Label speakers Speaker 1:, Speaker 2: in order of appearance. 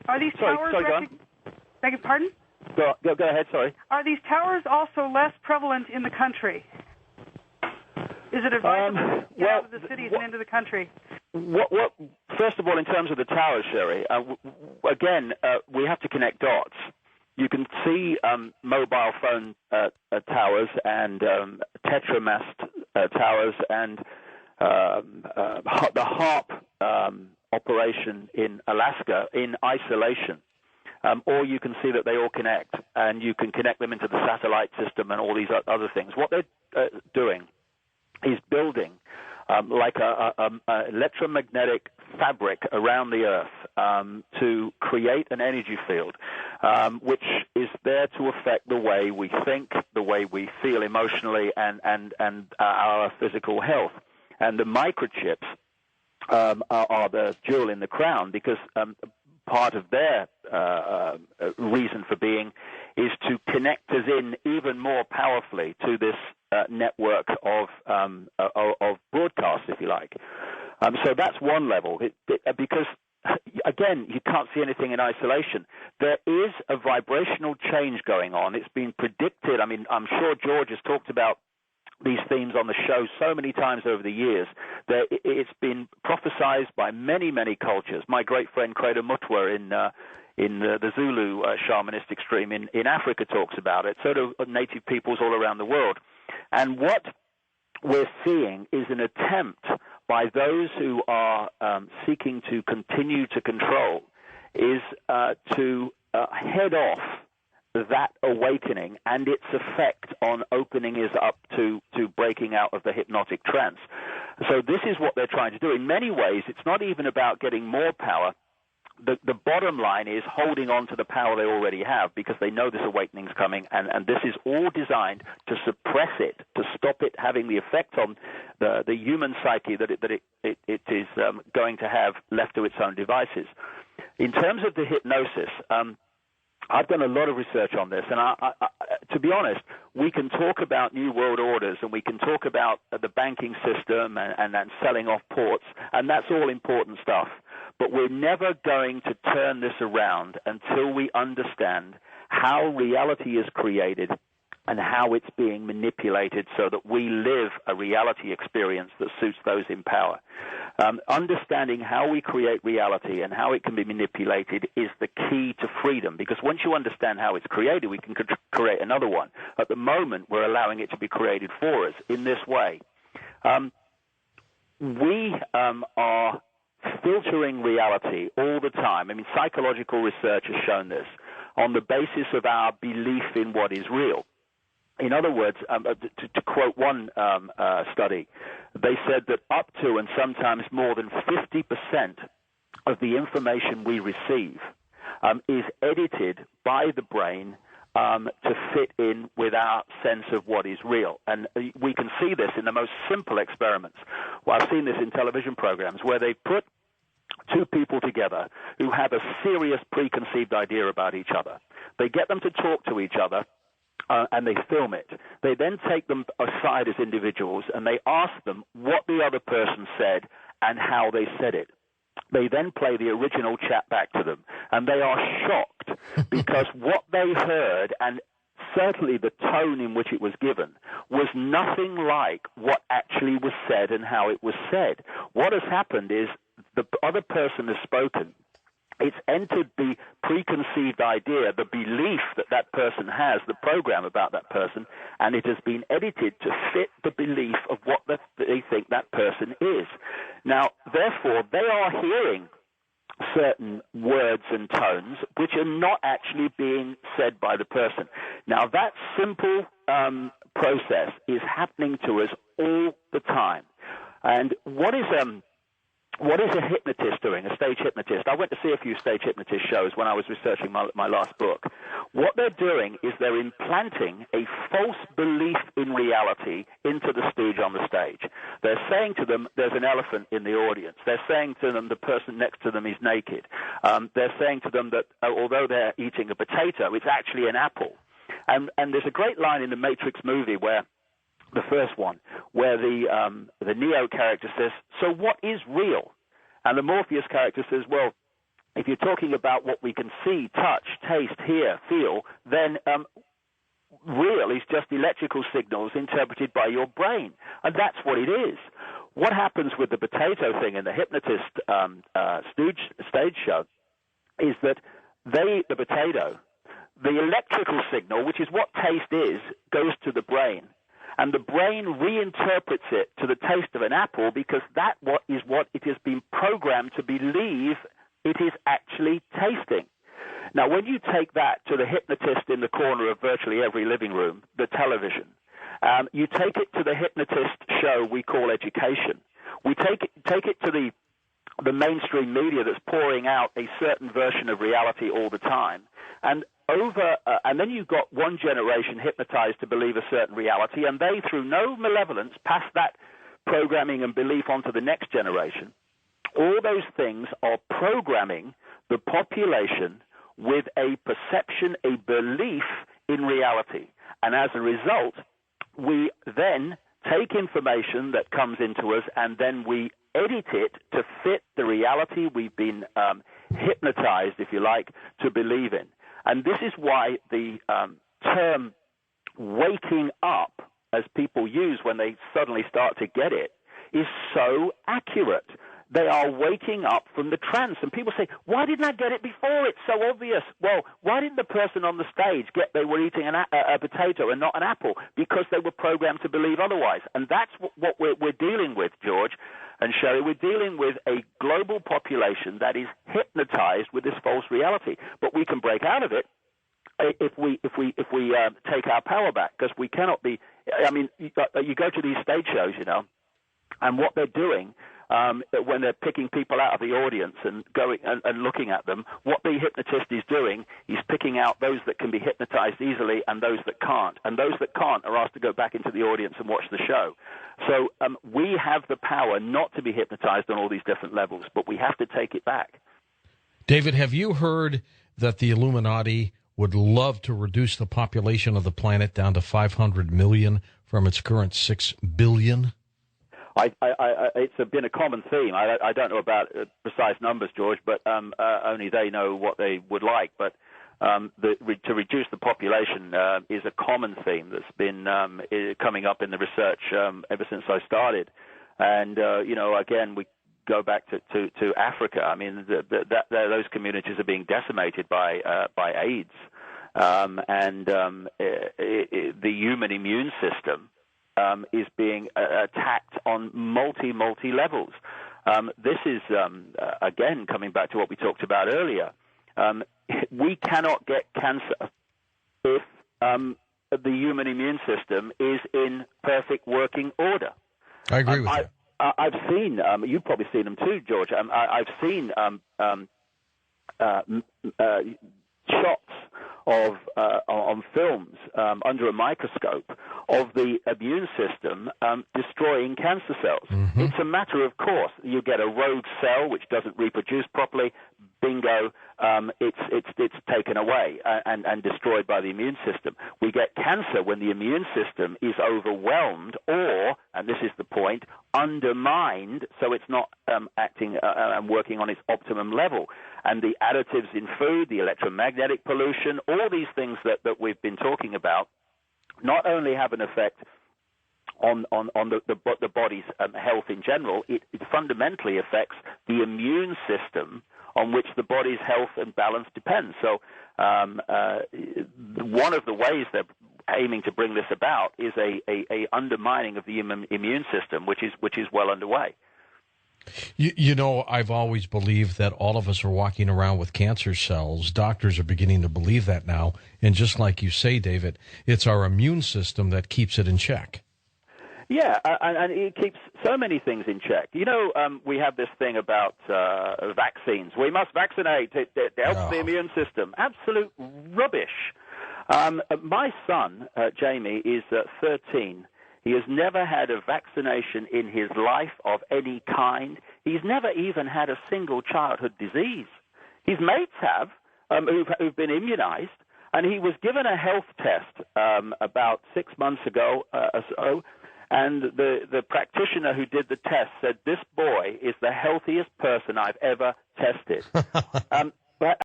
Speaker 1: Are these towers...
Speaker 2: Sorry, go on.
Speaker 1: Beg your pardon?
Speaker 2: Go ahead, sorry.
Speaker 1: Are these towers also less prevalent in the country? Is it advisable to get out of the cities and into the country?
Speaker 2: First of all, in terms of the towers, Sherry, again, we have to connect dots. You can see mobile phone towers and tetramast towers and the HARP operation in Alaska in isolation. Or you can see that they all connect, and you can connect them into the satellite system and all these other things. What they're doing is building like a electromagnetic fabric around the Earth to create an energy field, which is there to affect the way we think, the way we feel emotionally, and our physical health. And the microchips are the jewel in the crown, because part of their reason for being is to connect us in even more powerfully to this network of broadcast, if you like. So that's one level, because, again, you can't see anything in isolation. There is a vibrational change going on. It's been predicted. I mean, I'm sure George has talked about these themes on the show so many times over the years that it's been prophesized by many, many cultures. My great friend Credo Mutwa in the Zulu shamanistic stream in Africa talks about it. So do native peoples all around the world. And what we're seeing is an attempt by those who are seeking to continue to control is to head off that awakening and its effect on opening us up to breaking out of the hypnotic trance. So this is what they're trying to do. In many ways, it's not even about getting more power. The bottom line is holding on to the power they already have, because they know this awakening's coming, and this is all designed to suppress it, to stop it having the effect on the human psyche that it is going to have left to its own devices. In terms of the hypnosis, I've done a lot of research on this, and to be honest, we can talk about new world orders, and we can talk about the banking system and selling off ports, and that's all important stuff. But we're never going to turn this around until we understand how reality is created and how it's being manipulated so that we live a reality experience that suits those in power. Understanding how we create reality and how it can be manipulated is the key to freedom, because once you understand how it's created, we can create another one. At the moment, we're allowing it to be created for us in this way. We are filtering reality all the time. I mean, psychological research has shown this on the basis of our belief in what is real. In other words, to quote one study, they said that up to and sometimes more than 50% of the information we receive is edited by the brain to fit in with our sense of what is real. And we can see this in the most simple experiments. Well, I've seen this in television programs where they put two people together who have a serious preconceived idea about each other. They get them to talk to each other, and they film it. They then take them aside as individuals, and they ask them what the other person said and how they said it. They then play the original chat back to them, and they are shocked because what they heard, and certainly the tone in which it was given, was nothing like what actually was said and how it was said. What has happened is the other person has spoken. It's entered the preconceived idea, the belief that that person has, the program about that person, and it has been edited to fit the belief of what they think that person is. Now, therefore, they are hearing certain words and tones which are not actually being said by the person. Now, that simple process is happening to us all the time. And what is a hypnotist doing, a stage hypnotist? I went to see a few stage hypnotist shows when I was researching my last book. What they're doing is they're implanting a false belief in reality into the stooge on the stage. They're saying to them, there's an elephant in the audience. They're saying to them, the person next to them is naked. They're saying to them that although they're eating a potato, it's actually an apple. And there's a great line in the Matrix movie where the first one, where the Neo character says, so what is real? And the Morpheus character says, well, if you're talking about what we can see, touch, taste, hear, feel, then real is just electrical signals interpreted by your brain, and that's what it is. What happens with the potato thing in the hypnotist stage show is that the potato, the electrical signal, which is what taste is, goes to the brain, and the brain reinterprets it to the taste of an apple because that is what it has been programmed to believe it is actually tasting. Now, when you take that to the hypnotist in the corner of virtually every living room, the television, you take it to the hypnotist show we call education. We take it to the mainstream media that's pouring out a certain version of reality all the time, and then you've got one generation hypnotized to believe a certain reality, and they, through no malevolence, pass that programming and belief onto the next generation. All those things are programming the population with a perception, a belief in reality. And as a result, we then take information that comes into us and then we edit it to fit the reality we've been hypnotized, if you like, to believe in. And this is why the term waking up, as people use when they suddenly start to get it, is so accurate. They are waking up from the trance. And people say, why didn't I get it before? It's so obvious. Well, why didn't the person on the stage get they were eating a potato and not an apple? Because they were programmed to believe otherwise. And that's what we're dealing with, George and Sherry. We're dealing with a global population that is hypnotized with this false reality. But we can break out of it if we take our power back, because we cannot be. I mean, you go to these stage shows, and what they're doing when they're picking people out of the audience and going and looking at them, what the hypnotist is doing is picking out those that can be hypnotized easily and those that can't. And those that can't are asked to go back into the audience and watch the show. So we have the power not to be hypnotized on all these different levels, but we have to take it back.
Speaker 3: David, have you heard that the Illuminati would love to reduce the population of the planet down to 500 million from its current 6 billion?
Speaker 2: It's been a common theme. I don't know about precise numbers, George, but only they know what they would like. But to reduce the population is a common theme that's been coming up in the research ever since I started. And, again, we go back to Africa. I mean, those communities are being decimated by AIDS. And the human immune system is being attacked on multi levels. This is, again, coming back to what we talked about earlier. We cannot get cancer if the human immune system is in perfect working order.
Speaker 3: I agree with that.
Speaker 2: I've seen, you've probably seen them too, George. I've seen shots of on films under a microscope of the immune system destroying cancer cells. Mm-hmm. It's a matter of course. You get a rogue cell which doesn't reproduce properly. Bingo, it's taken away and destroyed by the immune system. We get cancer when the immune system is overwhelmed or, and this is the point, undermined, so it's not acting and working on its optimum level. And the additives in food, the electromagnetic pollution, all these things that we've been talking about, not only have an effect on the body's health in general, it fundamentally affects the immune system on which the body's health and balance depends. So one of the ways they're aiming to bring this about is a undermining of the immune system, which is well underway.
Speaker 3: I've always believed that all of us are walking around with cancer cells. Doctors are beginning to believe that now. And just like you say, David, it's our immune system that keeps it in check.
Speaker 2: Yeah, and it keeps so many things in check. We have this thing about vaccines. We must vaccinate. It helps the immune system. Absolute rubbish. My son, Jamie, is 13. He has never had a vaccination in his life of any kind. He's never even had a single childhood disease. His mates have, who've been immunized, and he was given a health test about 6 months ago or so, And the practitioner who did the test said, this boy is the healthiest person I've ever tested.